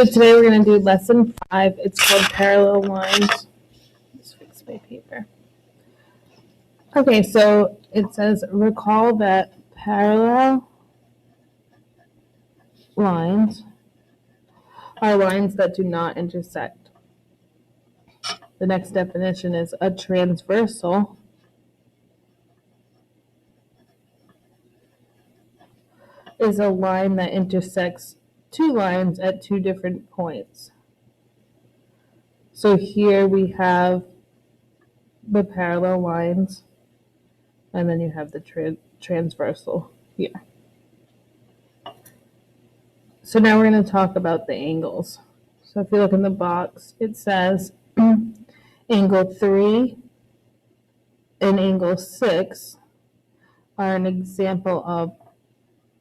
So today we're going to do lesson 5. It's called parallel lines. Let's fix my paper. Okay, so it says recall that parallel lines are lines that do not intersect. The next definition is a transversal is a line that intersects two lines at two different points. So here we have the parallel lines, and then you have the transversal here. So now we're going to talk about the angles. So if you look in the box, it says angle 3 and angle 6 are an example of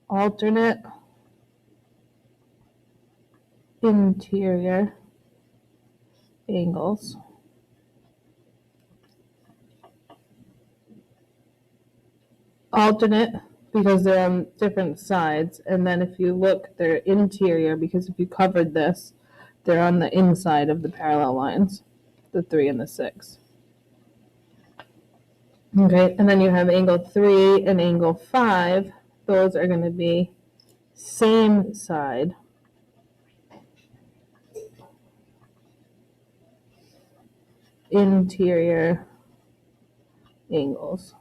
alternate interior angles. Alternate because they're on different sides, and then if you look, they're interior because if you covered this, they're on the inside of the parallel lines, the 3 and the 6. Okay, and then you have angle 3 and angle 5. Those are going to be same side interior angles.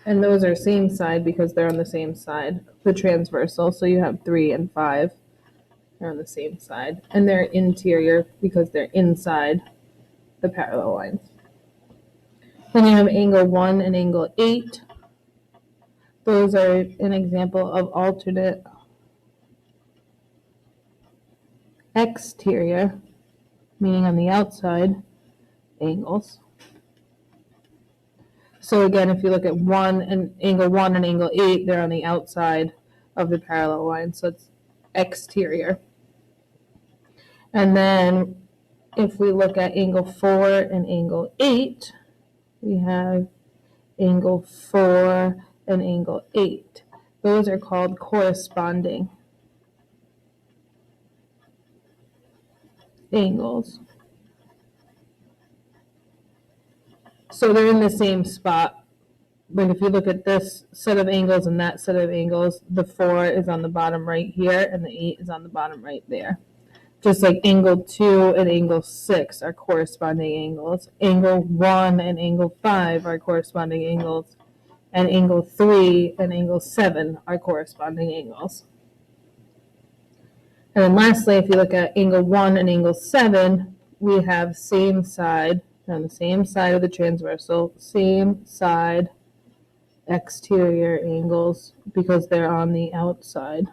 And those are same side because they're on the same side, the transversal. So you have 3 and 5. They're on the same side. And they're interior because they're inside the parallel lines. Then you have angle 1 and angle 8. Those are an example of alternate exterior, meaning on the outside, angles. So again, if you look at angle 1 and angle 8, they're on the outside of the parallel line, so it's exterior. And then if we look at angle 4 and angle 8, we have angle 4 and angle 8. Those are called corresponding angles. So they're in the same spot. But if you look at this set of angles and that set of angles, the 4 is on the bottom right here and the 8 is on the bottom right there. Just like angle 2 and angle 6 are corresponding angles. Angle 1 and angle 5 are corresponding angles. And angle 3 and angle 7 are corresponding angles. And then lastly, if you look at angle 1 and angle 7, we have same side, on the same side of the transversal, same side exterior angles because they're on the outside.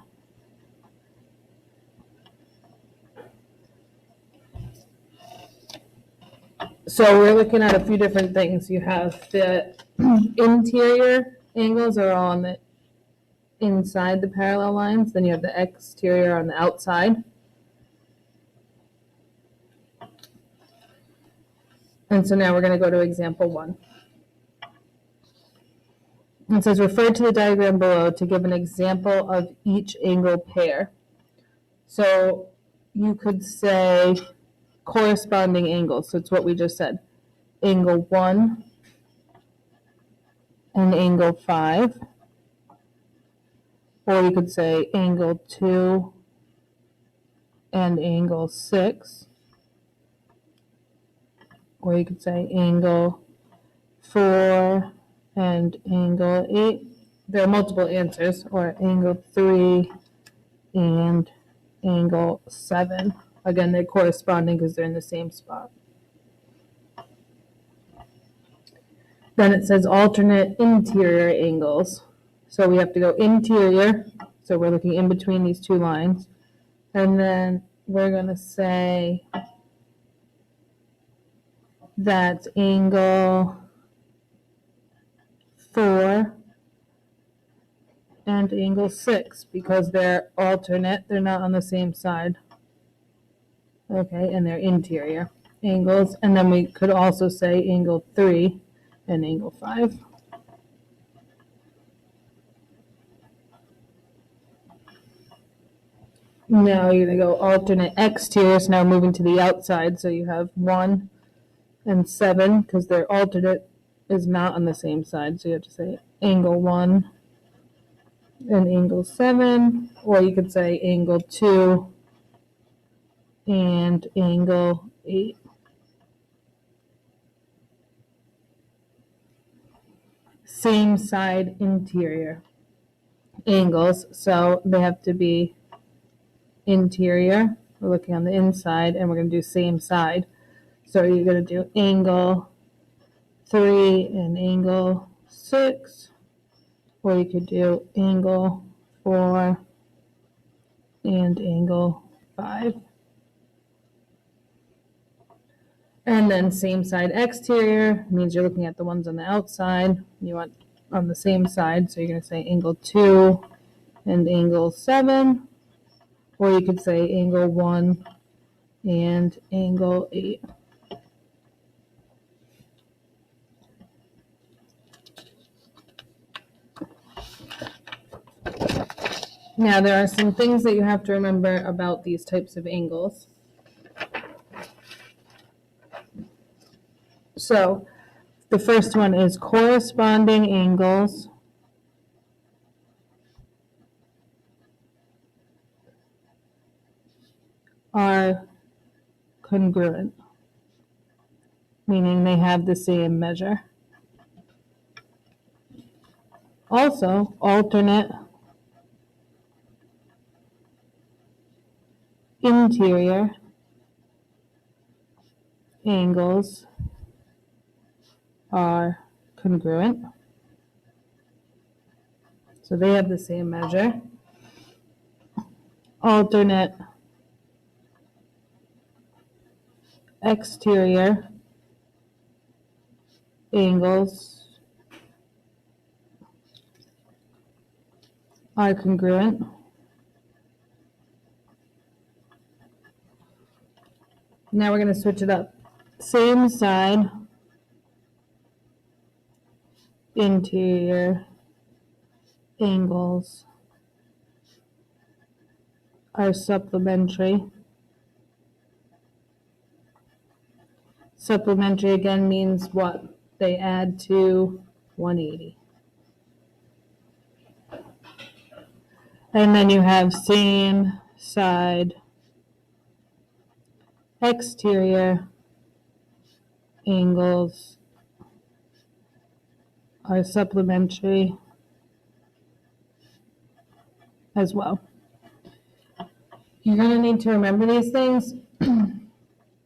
So we're looking at a few different things. You have the interior angles are all on the inside the parallel lines. Then you have the exterior on the outside. And so now we're going to go to example 1. It says, refer to the diagram below to give an example of each angle pair. So you could say corresponding angles. So it's what we just said. Angle 1 and angle 5. Or you could say angle 2 and angle 6. Or you could say angle 4 and angle 8. There are multiple answers. Or angle 3 and angle 7. Again, they're corresponding because they're in the same spot. Then it says alternate interior angles. So we have to go interior. So we're looking in between these two lines. And then we're going to say that's angle 4 and angle 6 because they're alternate. They're not on the same side. Okay, and they're interior angles. And then we could also say angle 3 and angle 5. Now you're going to go alternate exterior, so now moving to the outside, so you have 1 and 7, because their alternate is not on the same side, so you have to say angle 1 and angle 7, or you could say angle 2 and angle 8. Same side interior angles, so they have to be interior. We're looking on the inside, and we're going to do same side. So you're going to do angle 3 and angle 6, or you could do angle 4 and angle 5. And then same side exterior means you're looking at the ones on the outside. You want on the same side, so you're going to say angle 2 and angle 7, or you could say angle 1 and angle 8. Now there are some things that you have to remember about these types of angles. So the first one is corresponding angles are congruent, meaning they have the same measure. Also, alternate interior angles are congruent. So they have the same measure. Alternate exterior angles are congruent. Now we're going to switch it up. Same side interior angles are supplementary. Supplementary again means what? They add to 180. And then you have same side exterior angles are supplementary as well. You're going to need to remember these things. And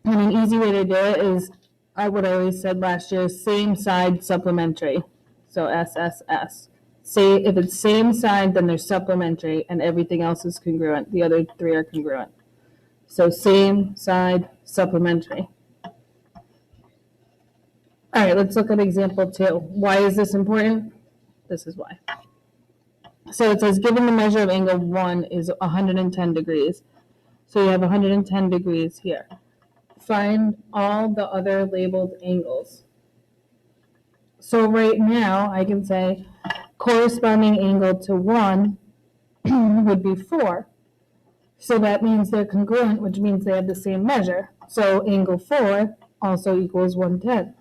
an easy way to do it is what I always said last year, same side supplementary. So SSS. Say if it's same side, then they're supplementary and everything else is congruent. The other 3 are congruent. So same side supplementary. All right, let's look at example 2. Why is this important? This is why. So it says given the measure of angle 1 is 110 degrees. So you have 110 degrees here. Find all the other labeled angles. So right now I can say corresponding angle to 1 would be 4. So that means they're congruent, which means they have the same measure. So angle 4 also equals 110.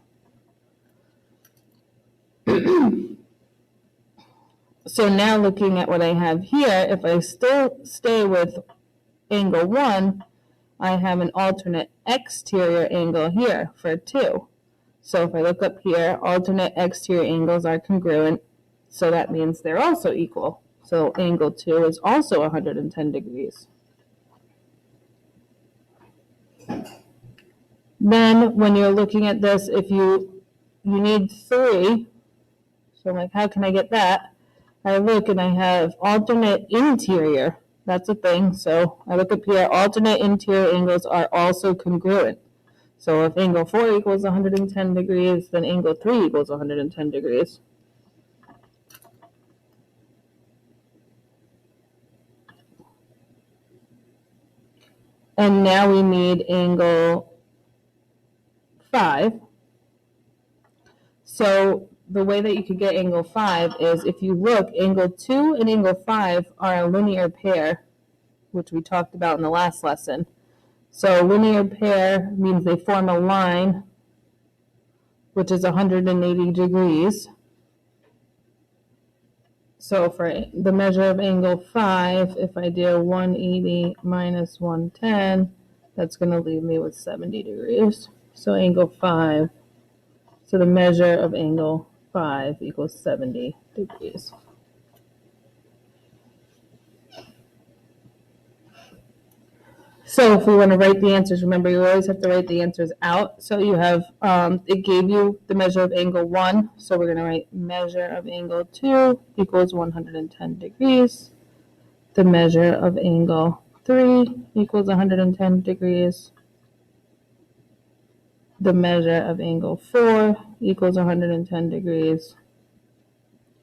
So now looking at what I have here, if I still stay with angle 1, I have an alternate exterior angle here for 2. So if I look up here, alternate exterior angles are congruent, so that means they're also equal. So angle 2 is also 110 degrees. Then when you're looking at this, if you need 3, so I'm like, how can I get that? I look and I have alternate interior. That's a thing. So I look up here, alternate interior angles are also congruent. So if angle 4 equals 110 degrees, then angle 3 equals 110 degrees. And now we need angle 5. So the way that you could get angle 5 is if you look, angle 2 and angle 5 are a linear pair which we talked about in the last lesson. So linear pair means they form a line, which is 180 degrees. So for the measure of angle 5, if I do 180 minus 110, that's going to leave me with 70 degrees. So angle 5, so the measure of angle 5 equals 70 degrees. So if we want to write the answers, remember you always have to write the answers out. So you have, it gave you the measure of angle 1. So we're going to write measure of angle 2 equals 110 degrees. The measure of angle 3 equals 110 degrees. The measure of angle 4 equals 110 degrees.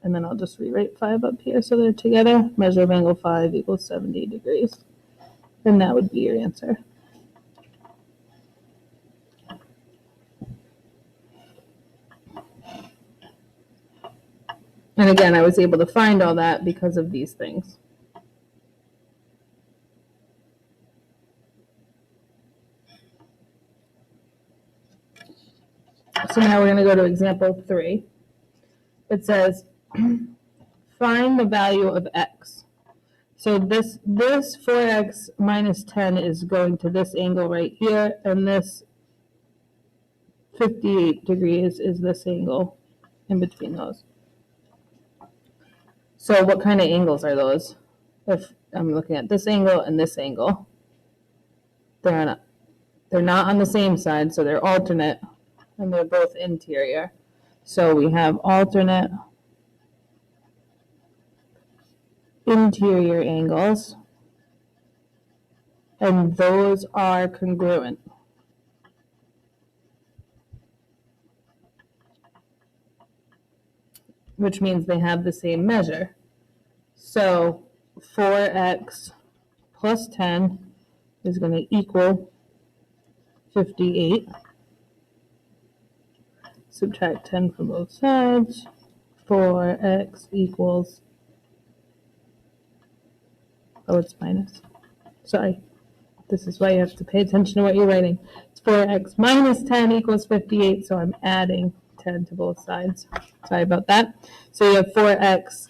And then I'll just rewrite 5 up here so they're together. Measure of angle 5 equals 70 degrees. And that would be your answer. And again, I was able to find all that because of these things. So now we're going to go to example 3. It says, find the value of x. So this 4x minus 10 is going to this angle right here, and this 58 degrees is this angle in between those. So what kind of angles are those? If I'm looking at this angle and this angle, they're not on the same side, so they're alternate, and they're both interior. So we have alternate interior angles, and those are congruent. Which means they have the same measure. So 4x plus 10 is going to equal 58. Subtract 10 from both sides. 4x equals, oh, it's minus. Sorry. This is why you have to pay attention to what you're writing. It's 4x minus 10 equals 58, so I'm adding 10 to both sides. Sorry about that. So you have 4x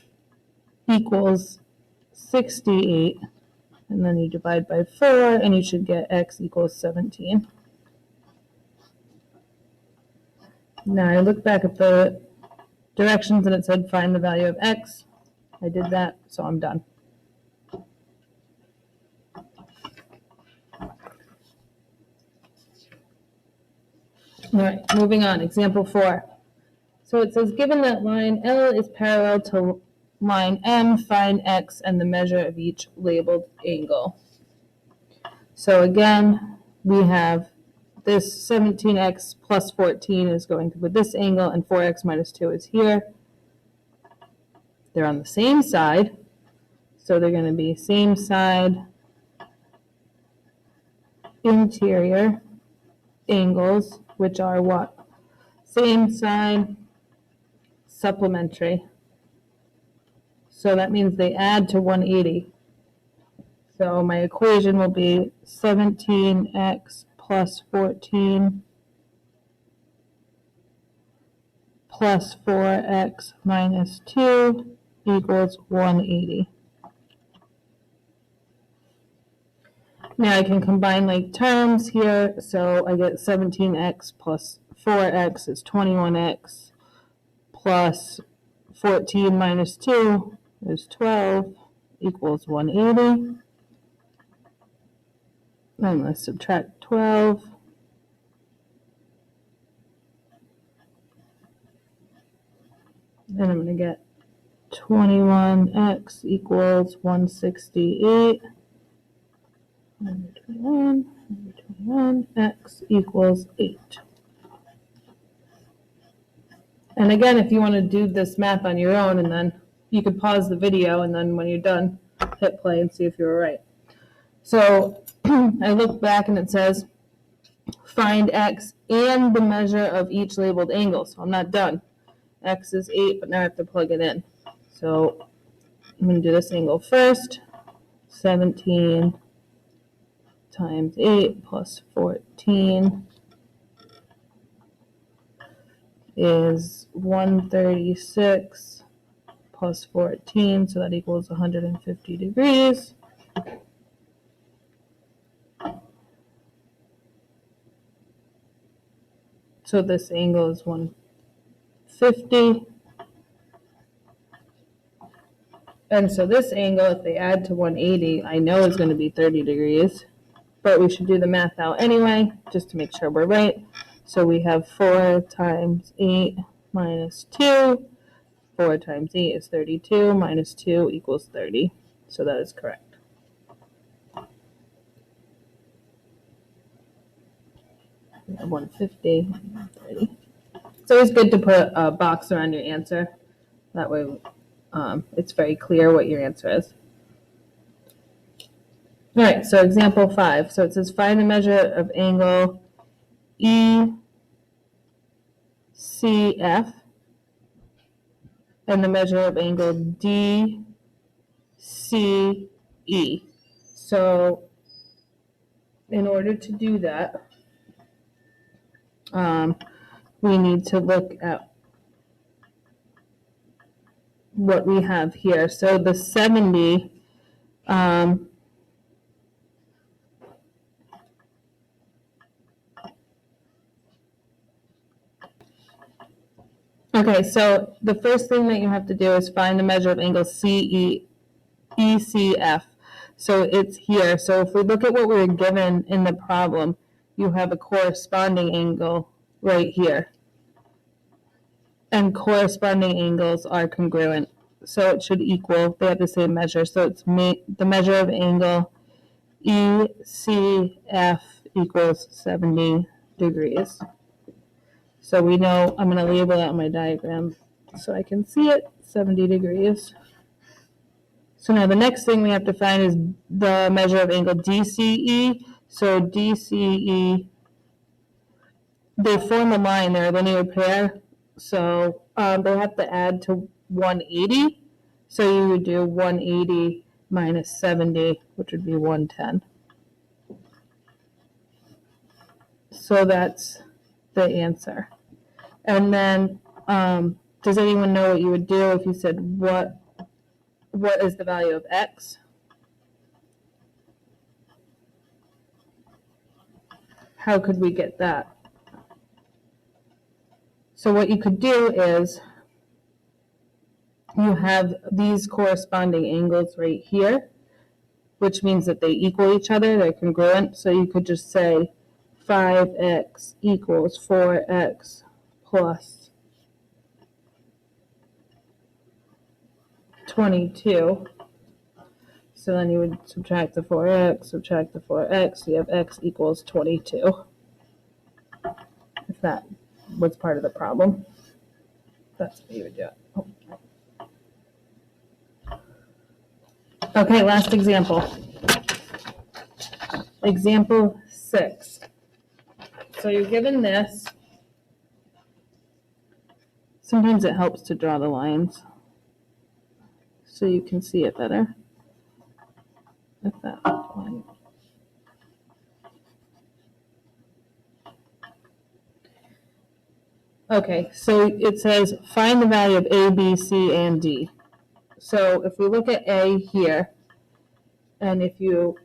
equals 68, and then you divide by 4, and you should get x equals 17. Now I look back at the directions, and it said find the value of x. I did that, so I'm done. All right, moving on, example 4. So it says, given that line L is parallel to line M, find x and the measure of each labeled angle. So again, we have this 17x plus 14 is going with this angle, and 4x minus 2 is here. They're on the same side, so they're going to be same side interior angles, which are what? Same side supplementary. So that means they add to 180. So my equation will be 17x plus 14 plus 4x minus 2 equals 180. Now I can combine like terms here, so I get 17x plus 4x is 21x plus 14 minus 2 is 12 equals 180. I'm going to subtract 12. Then I'm going to get 21x equals 168. 121, x equals 8. And again, if you want to do this math on your own, and then you could pause the video, and then when you're done, hit play and see if you were right. So I look back and it says, find x and the measure of each labeled angle. So I'm not done. X is 8, but now I have to plug it in. So I'm going to do this angle first. 17 times 8 plus 14 is 136 plus 14, so that equals 150 degrees. So this angle is 150. And so this angle, if they add to 180, I know is going to be 30 degrees. But we should do the math out anyway, just to make sure we're right. So we have 4 times 8 minus 2. 4 times 8 is 32, minus 2 equals 30. So that is correct. We have 150, 30. It's always good to put a box around your answer. That way it's very clear what your answer is. All right, so example 5. So it says find the measure of angle ECF and the measure of angle DCE. So in order to do that, we need to look at what we have here. So the 70, okay, so the first thing that you have to do is find the measure of angle ECF. So it's here. So if we look at what we were given in the problem, you have a corresponding angle right here. And corresponding angles are congruent. So it should equal, they have the same measure. So it's the measure of angle ECF equals 70 degrees. So we know, I'm going to label that on my diagram so I can see it, 70 degrees. So now the next thing we have to find is the measure of angle DCE. So DCE, they form a line, they're a linear pair. So they have to add to 180. So you would do 180 minus 70, which would be 110. So that's the answer. And then, does anyone know what you would do if you said, what is the value of x? How could we get that? So what you could do is, you have these corresponding angles right here, which means that they equal each other, they're congruent. So you could just say 5x equals 4x plus 22. So then you would subtract the 4x, subtract the 4x, you have x equals 22. If that was part of the problem, that's how you would do it. Oh. Okay, last example. Example 6. So you're given this. Sometimes it helps to draw the lines so you can see it better. If that line. Okay, so it says find the value of A, B, C, and D. So if we look at A here, and if you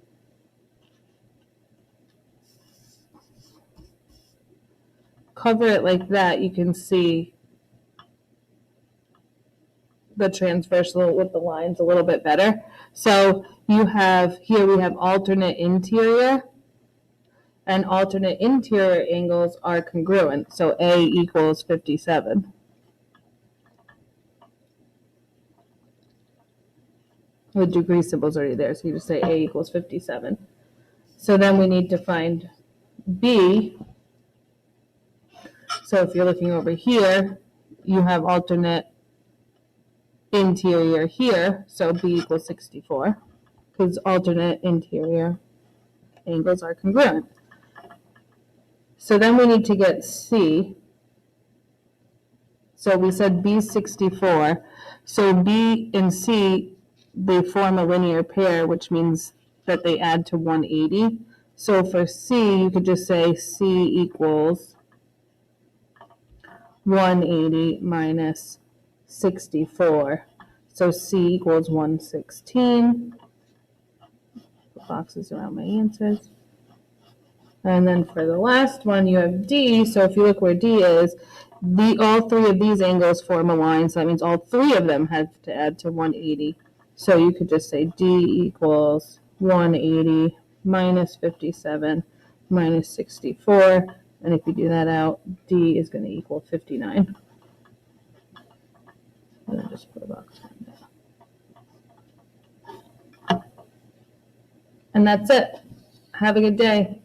cover it like that, you can see the transversal with the lines a little bit better. So you have, here we have alternate interior, and alternate interior angles are congruent. So A equals 57. The degree symbol's already there, so you just say A equals 57. So then we need to find B. So if you're looking over here, you have alternate interior here, so B equals 64, because alternate interior angles are congruent. So then we need to get C. So we said B 64. So B and C, they form a linear pair, which means that they add to 180. So for C, you could just say C equals 180 minus 64. So C equals 116. Put boxes around my answers. And then for the last one, you have D. So if you look where D is, all three of these angles form a line. So that means all three of them have to add to 180. So you could just say D equals 180 minus 57 minus 64. And if you do that out, D is going to equal 59. And then just put a box on that. And that's it. Have a good day.